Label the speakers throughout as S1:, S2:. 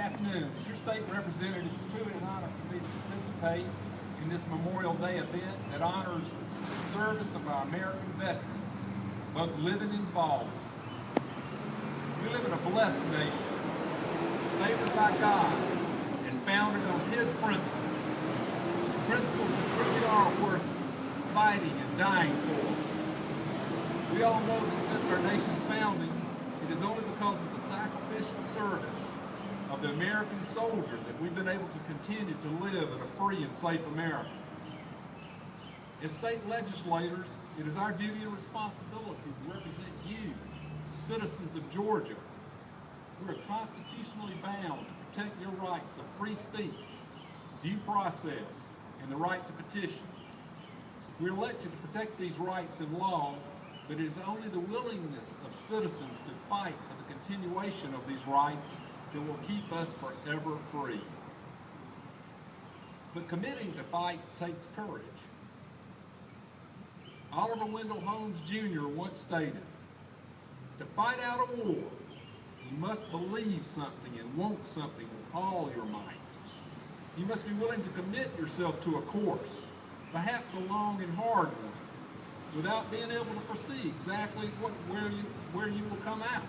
S1: afternoon. As your state representative, it's truly an honor for me to participate in this Memorial Day event that honors the service of our American veterans, both living and fallen. We live in a blessed nation, favored by God and founded on His principles that truly are worth fighting and dying for. We all know that since our nation's founding, it is only because of the sacrificial service of the American soldier that we've been able to continue to live in a free and safe America. As state legislators, it is our duty and responsibility to represent you, the citizens of Georgia. We are constitutionally bound to protect your rights of free speech, due process, and the right to petition. We are elected to protect these rights in law, but it is only the willingness of citizens to fight for the continuation of these rights that will keep us forever free. But committing to fight takes courage. Oliver Wendell Holmes Jr. once stated, "To fight out a war, you must believe something and want something with all your might. You must be willing to commit yourself to a course, perhaps a long and hard one, without being able to foresee exactly where you will come out.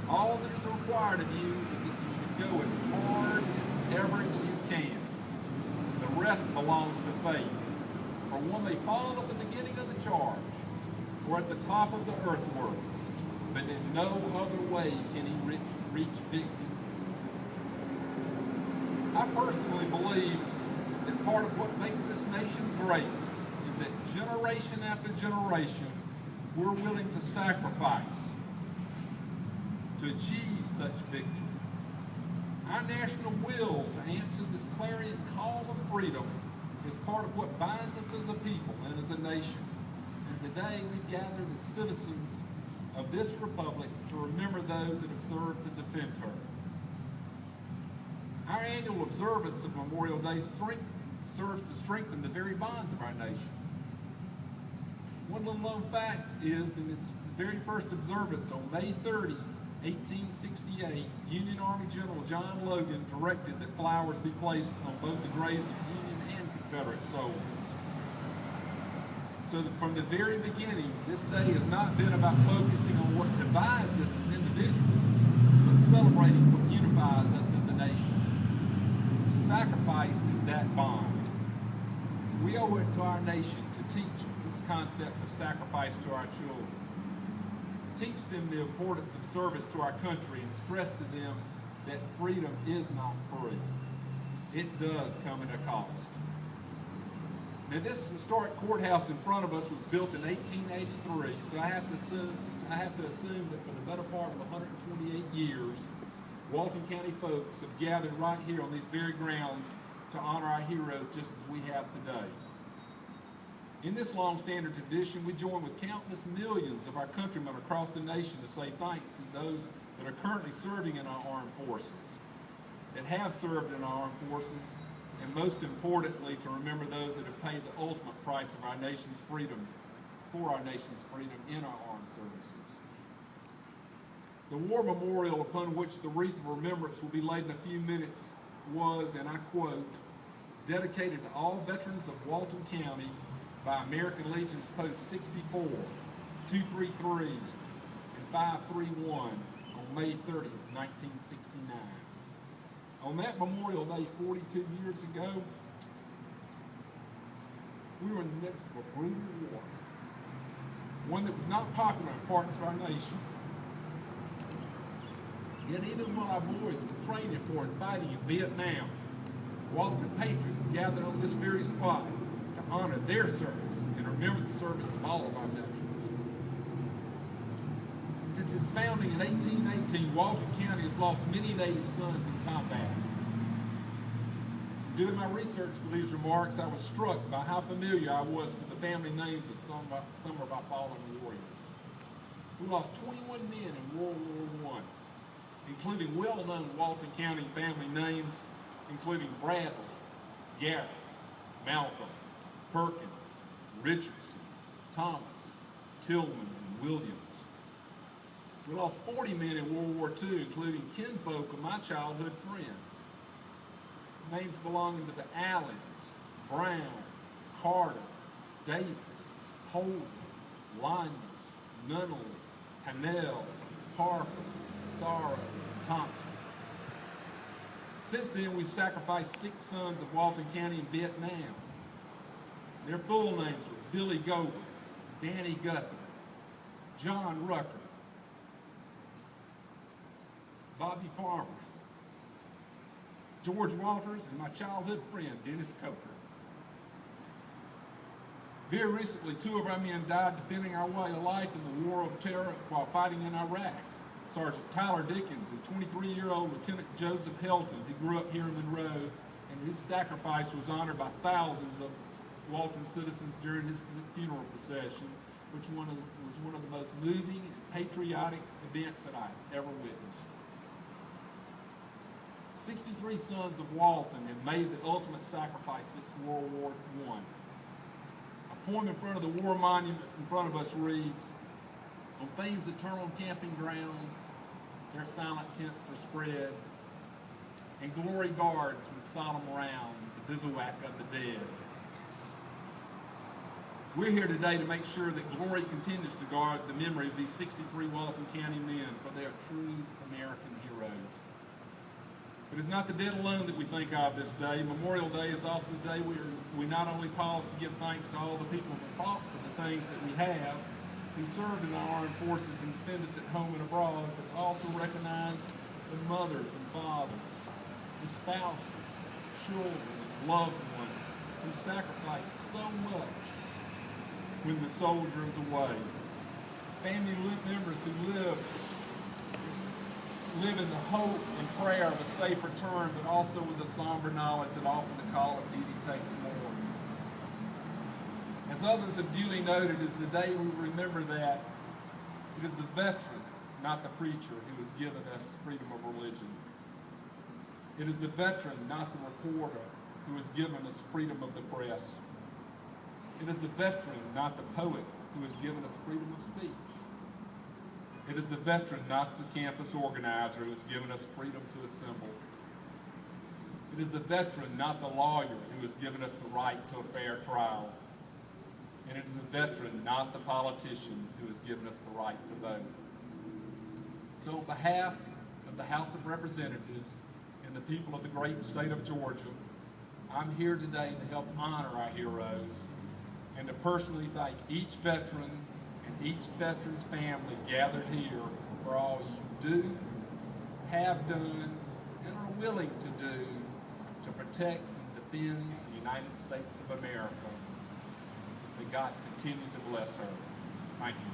S1: All that is required of you is that you should go as hard as ever you can. The rest belongs to fate. For one may fall at the beginning of the charge, or at the top of the earthworks, but in no other way can he reach victory." I personally believe that part of what makes this nation great is that generation after generation, we're willing to sacrifice to achieve such victory. Our national will to answer this clarion call of freedom is part of what binds us as a people and as a nation. And today we gather as citizens of this republic to remember those that have served to defend her. Our annual observance of Memorial Day serves to strengthen the very bonds of our nation. One little known fact is that its very first observance on May 30, 1868, Union Army General John Logan directed that flowers be placed on both the graves of Union and Confederate soldiers. So that from the very beginning, this day has not been about focusing on what divides us as individuals, but celebrating what unifies us as a nation. Sacrifice is that bond. We owe it to our nation to teach this concept of sacrifice to our children. Teach them the importance of service to our country and stress to them that freedom is not free. It does come at a cost. Now, this historic courthouse in front of us was built in 1883, so I have to assume that for the better part of 128 years, Walton County folks have gathered right here on these very grounds to honor our heroes just as we have today. In this long-standing tradition, we join with countless millions of our countrymen across the nation to say thanks to those that are currently serving in our armed forces, that have served in our armed forces, and most importantly, to remember those that have paid the ultimate price of our nation's freedom, for our nation's freedom in our armed services. The war memorial upon which the wreath of remembrance will be laid in a few minutes was, and I quote, "dedicated to all veterans of Walton County by American Legion's Post 64, 233, and 531 on May 30th, 1969. On that Memorial Day 42 years ago, we were in the midst of a brutal war, one that was not popular in parts of our nation. Yet even while our boys were training for and fighting in Vietnam, Walton patriots gathered on this very spot to honor their service and remember the service of all of our veterans. Since its founding in 1818, Walton County has lost many native sons in combat. Doing my research for these remarks, I was struck by how familiar I was with the family names of some of our fallen warriors. We lost 21 men in World War I, including well-known Walton County family names, including Bradley, Garrett, Malcolm, Perkins, Richardson, Thomas, Tillman, and Williams. We lost 40 men in World War II, including kinfolk of my childhood friends. Names belonging to the Allens, Brown, Carter, Davis, Holden, Lyons, Nunnally, Hanell, Parker, Sorrow, Thompson. Since then, we've sacrificed 6 sons of Walton County in Vietnam. Their full names were Billy Gogan, Danny Guthrie, John Rucker, Bobby Farmer, George Walters, and my childhood friend, Dennis Coker. Very recently, 2 of our men died defending our way of life in the War of Terror while fighting in Iraq. Sergeant Tyler Dickens and 23-year-old Lieutenant Joseph Helton, who grew up here in Monroe, and whose sacrifice was honored by thousands of Walton citizens during his funeral procession, which was one of the most moving and patriotic events that I've ever witnessed. 63 sons of Walton have made the ultimate sacrifice since World War I. A poem in front of the war monument in front of us reads, "On Fame's eternal camping ground, their silent tents are spread, and glory guards with solemn round the bivouac of the dead." We're here today to make sure that glory continues to guard the memory of these 63 Walton County men, for they are true American heroes. It is not the dead alone that we think of this day. Memorial Day is also the day we not only pause to give thanks to all the people who fought for the things that we have, who served in our armed forces and defend us at home and abroad, but also recognize the mothers and fathers, the spouses, children, and loved ones who sacrificed so much when the soldier is away. Family members who live in the hope and prayer of a safe return, but also with the somber knowledge that often the call of duty takes more. As others have duly noted, is the day we remember that it is the veteran, not the preacher, who has given us freedom of religion. It is the veteran, not the reporter, who has given us freedom of the press. It is the veteran, not the poet, who has given us freedom of speech. It is the veteran, not the campus organizer, who has given us freedom to assemble. It is the veteran, not the lawyer, who has given us the right to a fair trial. And it is the veteran, not the politician, who has given us the right to vote. So on behalf of the House of Representatives and the people of the great state of Georgia, I'm here today to help honor our heroes and to personally thank each veteran and each veteran's family gathered here for all you do, have done, and are willing to do to protect and defend the United States of America. May God continue to bless her. Thank you.